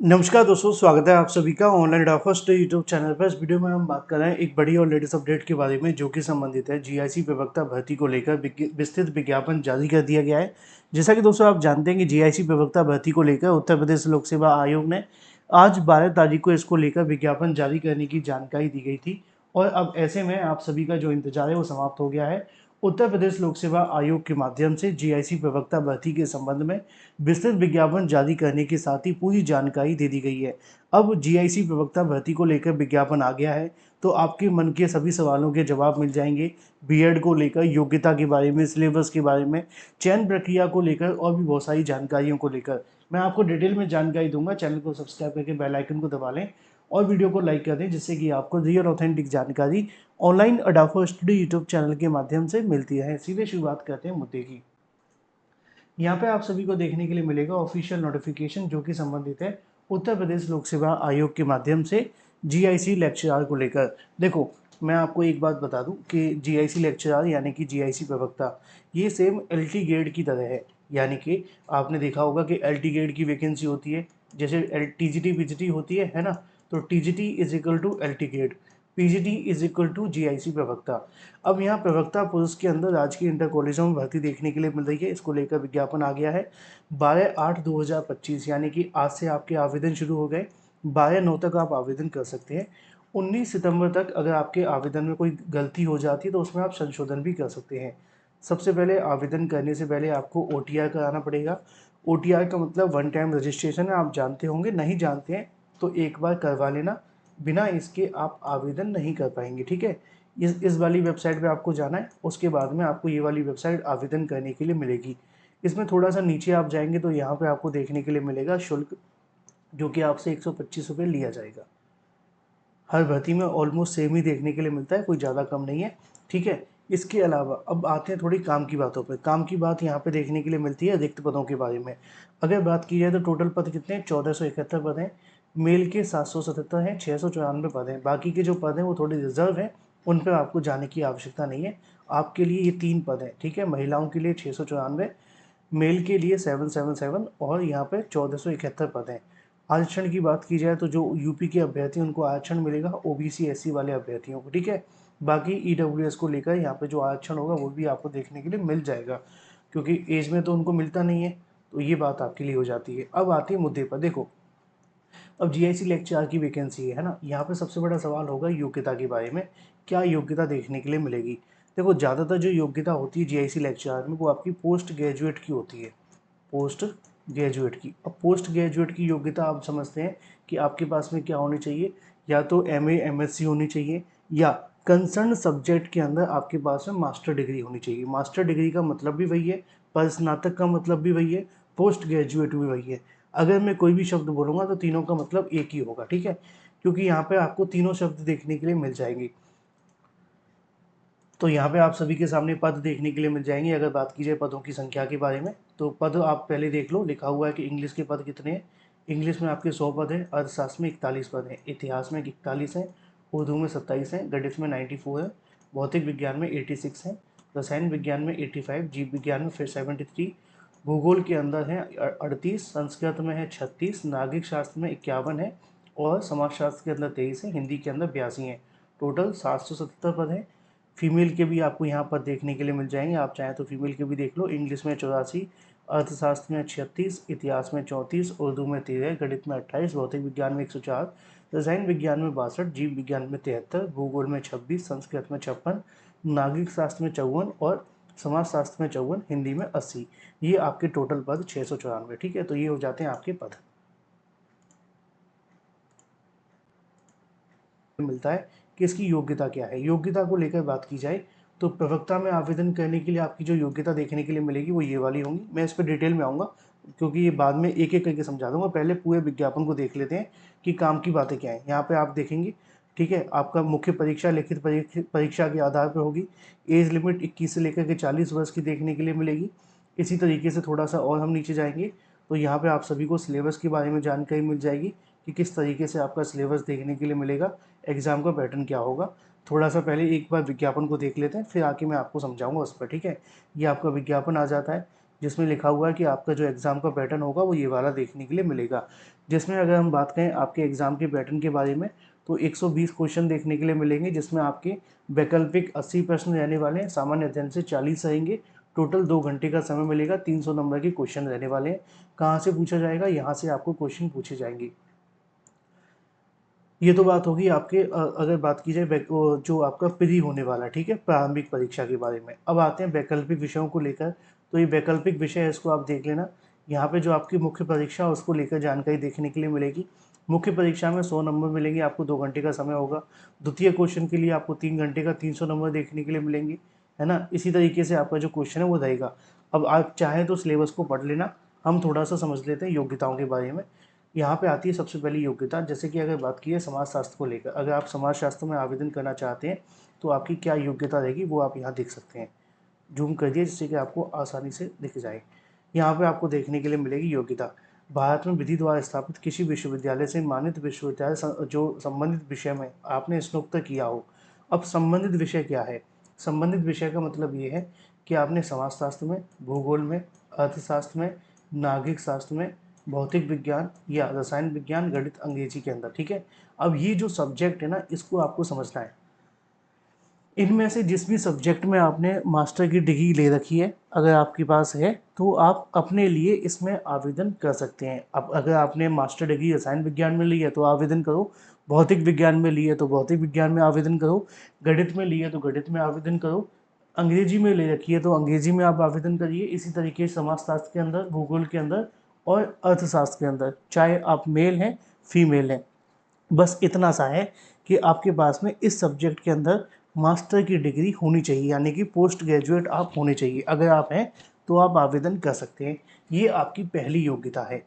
नमस्कार दोस्तों, स्वागत है आप सभी का ऑनलाइन डॉफर्स्ट यूट्यूब चैनल पर। इस वीडियो में हम बात कर रहे हैं एक बड़ी और लेटेस्ट अपडेट के बारे में जो कि संबंधित है जीआईसी प्रवक्ता भर्ती को लेकर विस्तृत विज्ञापन जारी कर दिया गया है। जैसा कि दोस्तों आप जानते हैं कि जीआईसी प्रवक्ता भर्ती को लेकर उत्तर प्रदेश लोक सेवा आयोग ने आज 12 तारीख को इसको लेकर विज्ञापन जारी करने की जानकारी दी गई थी। और अब ऐसे में आप सभी का जो इंतजार है वो समाप्त हो गया है। उत्तर प्रदेश लोक सेवा आयोग के माध्यम से जीआईसी प्रवक्ता भर्ती के संबंध में विस्तृत विज्ञापन जारी करने के साथ ही पूरी जानकारी दे दी गई है। अब जीआईसी प्रवक्ता भर्ती को लेकर विज्ञापन आ गया है तो आपके मन के सभी सवालों के जवाब मिल जाएंगे। बीएड को लेकर, योग्यता के बारे में, सिलेबस के बारे में, चयन प्रक्रिया को लेकर और भी बहुत सारी जानकारियों को लेकर मैं आपको डिटेल में जानकारी दूंगा। चैनल को सब्सक्राइब करके बेल आइकन को दबा लें और वीडियो को लाइक कर दें जिससे कि आपको रियल ऑथेंटिक जानकारी ऑनलाइन अडाफो स्टडी यूट्यूब चैनल के माध्यम से मिलती है। सीधे शुरुआत करते हैं मुद्दे की। यहाँ पे आप सभी को देखने के लिए मिलेगा ऑफिशियल नोटिफिकेशन जो कि संबंधित है उत्तर प्रदेश लोक सेवा आयोग के माध्यम से जीआईसी लेक्चरार को लेकर। देखो, मैं आपको एक बात बता दूं कि जीआईसी लेक्चरार यानी कि जीआईसी प्रवक्ता ये सेम एलटी ग्रेड की तरह है। यानी कि आपने देखा होगा कि एलटी ग्रेड की वैकेंसी होती है, जैसे टीजीटी पीजीटी होती है ना। तो TGT is equal to LT grade, PGT is equal to GIC प्रवक्ता। अब यहाँ प्रवक्ता पुरुष के अंदर राजकीय इंटर कॉलेजों में भर्ती देखने के लिए मिल रही है। इसको लेकर विज्ञापन आ गया है 12/8/2025, यानी कि आज से आपके आवेदन शुरू हो गए। 12/9 तक आप आवेदन कर सकते हैं। 19 सितंबर तक अगर आपके आवेदन में कोई गलती हो जाती है तो उसमें आप संशोधन भी कर सकते हैं। सबसे पहले आवेदन करने से पहले आपको ओटीआर कराना पड़ेगा। ओटीआर का मतलब वन टाइम रजिस्ट्रेशन है, आप जानते होंगे। नहीं जानते हैं तो एक बार करवा लेना, बिना इसके आप आवेदन नहीं कर पाएंगे। ठीक है, इस वाली वेबसाइट पे आपको जाना है, उसके बाद में आपको ये वाली वेबसाइट आवेदन करने के लिए मिलेगी। इसमें थोड़ा सा नीचे आप जाएंगे तो यहाँ पे आपको देखने के लिए मिलेगा शुल्क, जो कि आपसे 125 रुपये लिया जाएगा। हर भर्ती में ऑलमोस्ट सेम ही देखने के लिए मिलता है, कोई ज़्यादा कम नहीं है। ठीक है, इसके अलावा अब आते हैं थोड़ी काम की बातों पे। काम की बात यहाँ पे देखने के लिए मिलती है रिक्त पदों के बारे में। अगर बात की जाए तो टोटल पद कितने हैं? 1471 पद हैं। मेल के 777 हैं, 694 पद हैं। बाकी के जो पद हैं वो थोड़े रिजर्व हैं, उन पर आपको जाने की आवश्यकता नहीं है। आपके लिए ये 3 पद हैं। ठीक है, महिलाओं के लिए 694, मेल के लिए 777 और यहाँ पे 1471 पद हैं। आरक्षण की बात की जाए तो जो यूपी के अभ्यर्थी उनको आरक्षण मिलेगा, ओबीसी एससी वाले अभ्यर्थियों को। ठीक है, बाकी ईडब्ल्यूएस को लेकर यहाँ पे जो आरक्षण होगा वो भी आपको देखने के लिए मिल जाएगा, क्योंकि एज में तो उनको मिलता नहीं है। तो ये बात आपके लिए हो जाती है। अब आती है मुद्दे पर। देखो, अब जीआईसी लेक्चरार की वैकेंसी है ना, यहाँ पे सबसे बड़ा सवाल होगा योग्यता के बारे में। क्या योग्यता देखने के लिए मिलेगी? देखो, ज़्यादातर जो योग्यता होती है जीआईसी लेक्चरार में वो आपकी पोस्ट ग्रेजुएट की होती है। पोस्ट ग्रेजुएट की, अब पोस्ट ग्रेजुएट की योग्यता आप समझते हैं कि आपके पास में क्या होनी चाहिए? या तो एमए एमएससी होनी चाहिए, या कंसर्न सब्जेक्ट के अंदर आपके पास में मास्टर डिग्री होनी चाहिए। मास्टर डिग्री का मतलब भी वही है, पर स्नातक का मतलब भी वही है, पोस्ट ग्रेजुएट भी वही है। अगर मैं कोई भी शब्द बोलूँगा तो तीनों का मतलब एक ही होगा। ठीक है, क्योंकि यहाँ पे आपको तीनों शब्द देखने के लिए मिल जाएंगे। तो यहाँ पे आप सभी के सामने पद देखने के लिए मिल जाएंगे। अगर बात की जाए पदों की संख्या के बारे में तो पद आप पहले देख लो। लिखा हुआ है कि इंग्लिश के पद कितने हैं। इंग्लिश में आपके 100 पद हैं, अर्थशास्त्र में 41 पद हैं, इतिहास में 41 हैं, उर्दू में 27 हैं, गणित में 94 है, भौतिक विज्ञान में 86 हैं, रसायन विज्ञान में 85, जीव विज्ञान में फिर 73, भूगोल के अंदर है 38, संस्कृत में है 36, नागरिक शास्त्र में 51 है, और समाजशास्त्र के अंदर 23 है, हिंदी के अंदर 82 हैं। टोटल 777 पद हैं। फीमेल के भी आपको यहाँ पर देखने के लिए मिल जाएंगे, आप चाहें तो फीमेल के भी देख लो। इंग्लिश में 84, अर्थशास्त्र में 36, इतिहास में 34, उर्दू में 13, गणित में 28, भौतिक विज्ञान में 104, रसायन विज्ञान में 62, जीव विज्ञान में 73, भूगोल में 26, संस्कृत में 56, नागरिक शास्त्र में 54 और समाज शास्त्र में 54, हिंदी में 80। ये आपके टोटल पद 694। ठीक है, तो ये हो जाते हैं आपके पद। मिलता है कि इसकी योग्यता क्या है। योग्यता को लेकर बात की जाए तो प्रवक्ता में आवेदन करने के लिए आपकी जो योग्यता देखने के लिए मिलेगी वो ये वाली होंगी। मैं इस पर डिटेल में आऊँगा क्योंकि ये बाद में एक एक करके समझा दूंगा। पहले पूरे विज्ञापन को देख लेते हैं कि काम की बातें क्या हैं। यहाँ पे आप देखेंगे, ठीक है, आपका मुख्य परीक्षा लिखित परीक्षा के आधार पर होगी। एज लिमिट 21 से लेकर के 40 वर्ष की देखने के लिए मिलेगी। इसी तरीके से थोड़ा सा और हम नीचे जाएंगे तो यहाँ पे आप सभी को सिलेबस के बारे में जानकारी मिल जाएगी कि किस तरीके से आपका सिलेबस देखने के लिए मिलेगा, एग्ज़ाम का पैटर्न क्या होगा। थोड़ा सा पहले एक बार विज्ञापन को देख लेते हैं, फिर आके मैं आपको समझाऊंगा उस पर। ठीक है, ये आपका विज्ञापन आ जाता है। जिसमें लिखा हुआ है कि आपका जो एग्ज़ाम का पैटर्न होगा वो ये वाला देखने के लिए मिलेगा। जिसमें अगर हम बात करें आपके एग्ज़ाम के पैटर्न के बारे में, तो 120 क्वेश्चन देखने के लिए मिलेंगे, जिसमें आपके वैकल्पिक 80 प्रश्न रहने वाले हैं, सामान्य अध्ययन से 40 रहेंगे। टोटल 2 घंटे का समय मिलेगा, 300 नंबर के क्वेश्चन रहने वाले हैं। कहाँ से पूछा जाएगा? यहाँ से आपको क्वेश्चन पूछे जाएंगे। ये तो बात होगी आपके अगर बात की जाए जो आपका प्री होने वाला, ठीक है, प्रारंभिक परीक्षा के बारे में। अब आते हैं वैकल्पिक विषयों को लेकर। तो ये वैकल्पिक विषय है, इसको आप देख लेना। यहाँ पे जो आपकी मुख्य परीक्षा है उसको लेकर जानकारी देखने के लिए मिलेगी। मुख्य परीक्षा में 100 नंबर मिलेंगे, आपको 2 घंटे का समय होगा। द्वितीय क्वेश्चन के लिए आपको 3 घंटे का 300 नंबर देखने के लिए मिलेंगे, है ना। इसी तरीके से आपका जो क्वेश्चन है वो रहेगा। अब आप चाहें तो सिलेबस को पढ़ लेना, हम थोड़ा सा समझ लेते हैं योग्यताओं के बारे में। यहाँ पे आती है सबसे पहली योग्यता। जैसे कि अगर बात की है समाज शास्त्र को लेकर, अगर आप समाज शास्त्र में आवेदन करना चाहते हैं तो आपकी क्या योग्यता रहेगी वो आप यहाँ देख सकते हैं। जूम कर दिए जिससे कि आपको आसानी से दिख जाए। यहाँ पे आपको देखने के लिए मिलेगी योग्यता। भारत में विधि द्वारा स्थापित किसी विश्वविद्यालय से मान्यत विश्वविद्यालय जो संबंधित विषय में आपने स्नातक किया हो। अब संबंधित विषय क्या है? संबंधित विषय का मतलब ये है कि आपने समाजशास्त्र में, भूगोल में, अर्थशास्त्र में, नागरिक शास्त्र में, भौतिक विज्ञान या रसायन विज्ञान, गणित, अंग्रेजी के अंदर, ठीक है। अब ये जो सब्जेक्ट है ना, इसको आपको समझना है। इनमें से जिस भी सब्जेक्ट में आपने मास्टर की डिग्री ले रखी है, अगर आपके पास है तो आप अपने लिए इसमें आवेदन कर सकते हैं। अब अगर आपने मास्टर डिग्री रसायन विज्ञान में ली है तो आवेदन करो, भौतिक विज्ञान में ली है तो भौतिक विज्ञान में आवेदन करो, गणित में ली है तो गणित में आवेदन करो, अंग्रेजी में ले रखी है तो अंग्रेजी में आप आवेदन करिए। इसी तरीके से समाजशास्त्र के अंदर, भूगोल के अंदर और अर्थशास्त्र के अंदर, चाहे आप मेल हैं फीमेल हैं, बस इतना सा है कि आपके पास में इस सब्जेक्ट के अंदर मास्टर की डिग्री होनी चाहिए, यानी कि पोस्ट ग्रेजुएट आप होने चाहिए। अगर आप हैं तो आप आवेदन कर सकते हैं। ये आपकी पहली योग्यता है।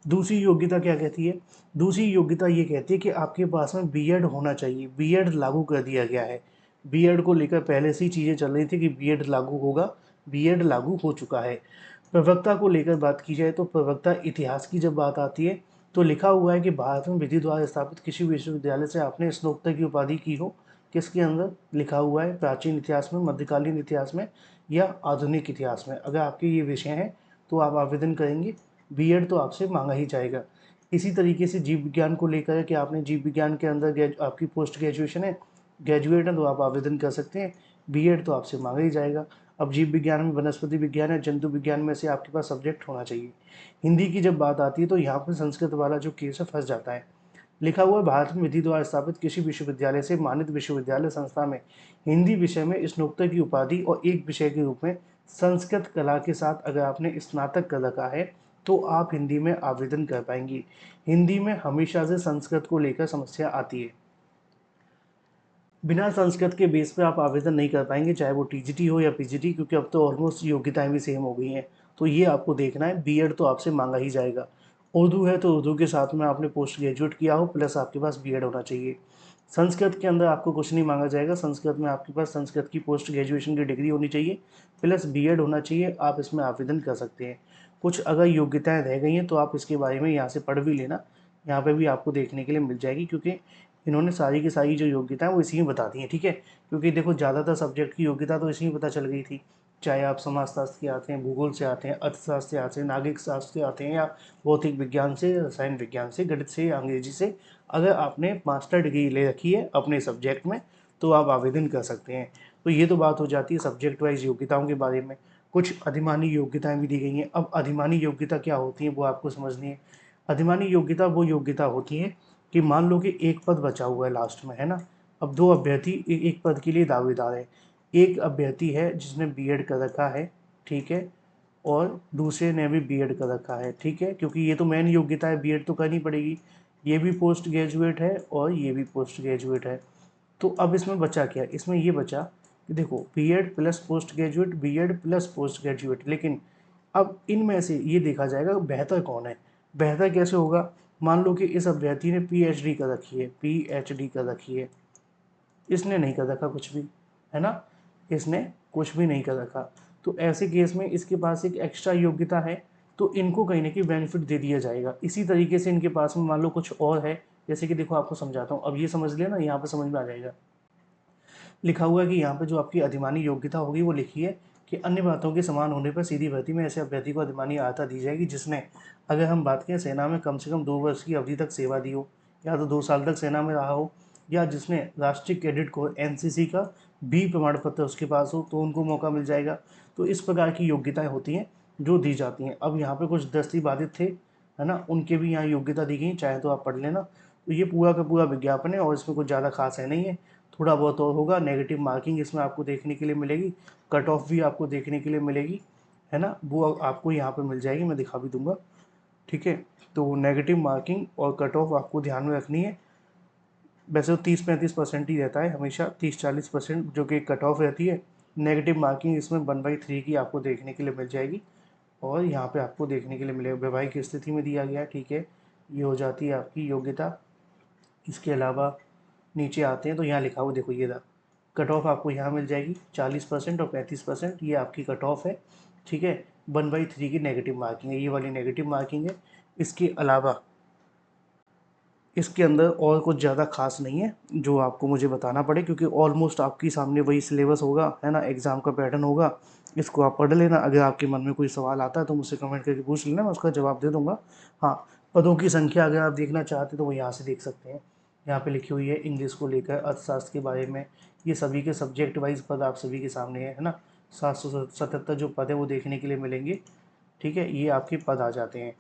दूसरी योग्यता क्या कहती है? दूसरी योग्यता ये कहती है कि आपके पास में बीएड होना चाहिए। बीएड लागू कर दिया गया है। बीएड को लेकर पहले से ही चीज़ें चल रही थी कि बीएड लागू होगा, बीएड लागू हो चुका है। प्रवक्ता को लेकर बात की जाए तो प्रवक्ता इतिहास की जब बात आती है तो लिखा हुआ है कि भारत में विधि द्वारा स्थापित किसी विश्वविद्यालय से आपने स्नातक की उपाधि की हो। किसके अंदर लिखा हुआ है? प्राचीन इतिहास में, मध्यकालीन इतिहास में या आधुनिक इतिहास में। अगर आपके ये विषय हैं तो आप आवेदन करेंगे, बीएड तो आपसे मांगा ही जाएगा। इसी तरीके से जीव विज्ञान को लेकर है कि आपने जीव विज्ञान के अंदर आपकी पोस्ट ग्रेजुएशन है, ग्रेजुएट है, तो आप आवेदन कर सकते हैं। बीएड तो आपसे मांगा ही जाएगा। अब जीव विज्ञान में वनस्पति विज्ञान है, जंतु विज्ञान में से आपके पास सब्जेक्ट होना चाहिए। हिंदी की जब बात आती है तो यहाँ पर संस्कृत वाला जो केस है फंस जाता है। लिखा हुआ है भारत में विधि द्वारा स्थापित किसी विश्वविद्यालय से मान्यत विश्वविद्यालय संस्था में हिंदी विषय में स्नातक की उपाधि और एक विषय के रूप में संस्कृत कला के साथ अगर आपने स्नातक कर रखा है तो आप हिंदी में आवेदन कर पाएंगी। हिंदी में हमेशा से संस्कृत को लेकर समस्या आती है। बिना संस्कृत के बेस पे आप आवेदन नहीं कर पाएंगे, चाहे वो टीजीटी हो या पीजीटी, क्योंकि अब तो ऑलमोस्ट योग्यताएं भी सेम हो गई हैं। तो ये आपको देखना है। बीएड तो आपसे मांगा ही जाएगा। उर्दू है तो उर्दू के साथ में आपने पोस्ट ग्रेजुएट किया हो प्लस आपके पास बीएड होना चाहिए। संस्कृत के अंदर आपको कुछ नहीं मांगा जाएगा। संस्कृत में आपके पास संस्कृत की पोस्ट ग्रेजुएशन की डिग्री होनी चाहिए प्लस बीएड होना चाहिए, आप इसमें आवेदन कर सकते हैं। कुछ अगर योग्यताएं रह गई हैं तो आप इसके बारे में यहाँ से पढ़ भी लेना, यहाँ पे भी आपको देखने के लिए मिल जाएगी, क्योंकि इन्होंने सारी की सारी जो योग्यता है वो इसी में बता दी है, ठीक है। क्योंकि देखो ज़्यादातर सब्जेक्ट की योग्यता तो इसी में पता चल गई थी, चाहे आप समाजशास्त्र के आते हैं, भूगोल से आते हैं, अर्थशास्त्र से आते हैं, नागरिक शास्त्र से आते हैं, या भौतिक विज्ञान से, रसायन विज्ञान से, गणित से या अंग्रेजी से। अगर आपने मास्टर डिग्री ले रखी है अपने सब्जेक्ट में तो आप आवेदन कर सकते हैं। तो ये तो बात हो जाती है सब्जेक्ट वाइज योग्यताओं के बारे में। कुछ अधिमानी योग्यताएं भी दी गई हैं। अब अधिमानी योग्यता क्या होती है वो आपको समझनी है। अधिमानी योग्यता वो योग्यता होती है कि मान लो कि एक पद बचा हुआ है लास्ट में, है ना। अब दो अभ्यर्थी एक पद के लिए दावेदार है। एक अभ्यर्थी है जिसने बीएड कर रखा है, ठीक है, और दूसरे ने भी बीएड कर रखा है, ठीक है, क्योंकि ये तो मेन योग्यता है, बीएड तो करनी पड़ेगी। ये भी पोस्ट ग्रेजुएट है और ये भी पोस्ट ग्रेजुएट है। तो अब इसमें बचा क्या? इसमें ये बचा कि देखो BEd plus post graduate, BEd plus post graduate. लेकिन अब इनमें से ये देखा जाएगा बेहतर कौन है। बेहतर कैसे होगा? मान लो कि इस अभ्यर्थी ने पीएचडी कर रखी है, पीएचडी कर रखी है, इसने नहीं कर रखा कुछ भी, है ना, इसने कुछ भी नहीं कर रखा। तो ऐसे केस में इसके पास एक एक्स्ट्रा योग्यता है, तो इनको कहीं ना कहीं बेनिफिट दे दिया जाएगा। इसी तरीके से इनके पास में मान लो कुछ और है, जैसे कि देखो आपको समझाता हूँ, अब ये समझ लेना, यहाँ पर समझ में आ जाएगा। लिखा हुआ है कि यहाँ पे जो आपकी अधिमानी योग्यता होगी वो लिखी है कि अन्य बातों के समान होने पर सीधी भर्ती में ऐसे अभ्यर्थी को अधिमानी अर्हता दी जाएगी जिसने, अगर हम बात करें, सेना में कम से कम 2 वर्ष की अवधि तक सेवा दी हो, या तो 2 साल तक सेना में रहा हो, या जिसने राष्ट्रीय कैडेट को एनसीसी का बी प्रमाण पत्र उसके पास हो, तो उनको मौका मिल जाएगा। तो इस प्रकार की योग्यताएं होती हैं जो दी जाती हैं। अब यहाँ पे कुछ दस्ती बाधित थे, है ना, उनके भी यहाँ योग्यता दी गई, चाहे तो आप पढ़ लेना। तो ये पूरा का पूरा विज्ञापन है और इसमें कुछ ज़्यादा खास है नहीं है। थोड़ा बहुत और होगा, नेगेटिव मार्किंग इसमें आपको देखने के लिए मिलेगी, कट ऑफ भी आपको देखने के लिए मिलेगी, है ना, वो आपको यहाँ पे मिल जाएगी, मैं दिखा भी दूंगा। ठीक है, तो नेगेटिव मार्किंग और कट ऑफ आपको ध्यान में रखनी है। वैसे तो 30-35% ही रहता है हमेशा, 30-40% जो कि कट ऑफ रहती है। नेगेटिव मार्किंग इसमें 1/3 की आपको देखने के लिए मिल जाएगी, और यहाँ पे आपको देखने के लिए मिलेगा वैवाहिक स्थिति में दिया गया है। ठीक है, ये हो जाती है आपकी योग्यता। इसके अलावा नीचे आते हैं तो यहाँ लिखा हुआ देखो, ये रहा कट ऑफ आपको यहाँ मिल जाएगी 40% और 35%, ये आपकी कट ऑफ है। ठीक है, 1/3 की नेगेटिव मार्किंग है, ये वाली नेगेटिव मार्किंग है। इसके अलावा इसके अंदर और कुछ ज़्यादा खास नहीं है जो आपको मुझे बताना पड़े, क्योंकि ऑलमोस्ट आपके सामने वही सिलेबस होगा, है ना, एग्ज़ाम का पैटर्न होगा। इसको आप पढ़ लेना। अगर आपके मन में कोई सवाल आता है तो मुझसे कमेंट करके पूछ लेना, मैं उसका जवाब दे दूंगा। हाँ, पदों की संख्या अगर आप देखना चाहते तो वो यहाँ से देख सकते हैं। यहाँ पे लिखी हुई है इंग्लिश को लेकर, अर्थशास्त्र के बारे में। ये सभी के सब्जेक्ट वाइज पद आप सभी के सामने है ना। 777 जो पद है वो देखने के लिए मिलेंगे। ठीक है, ये आपके पद आ जाते हैं।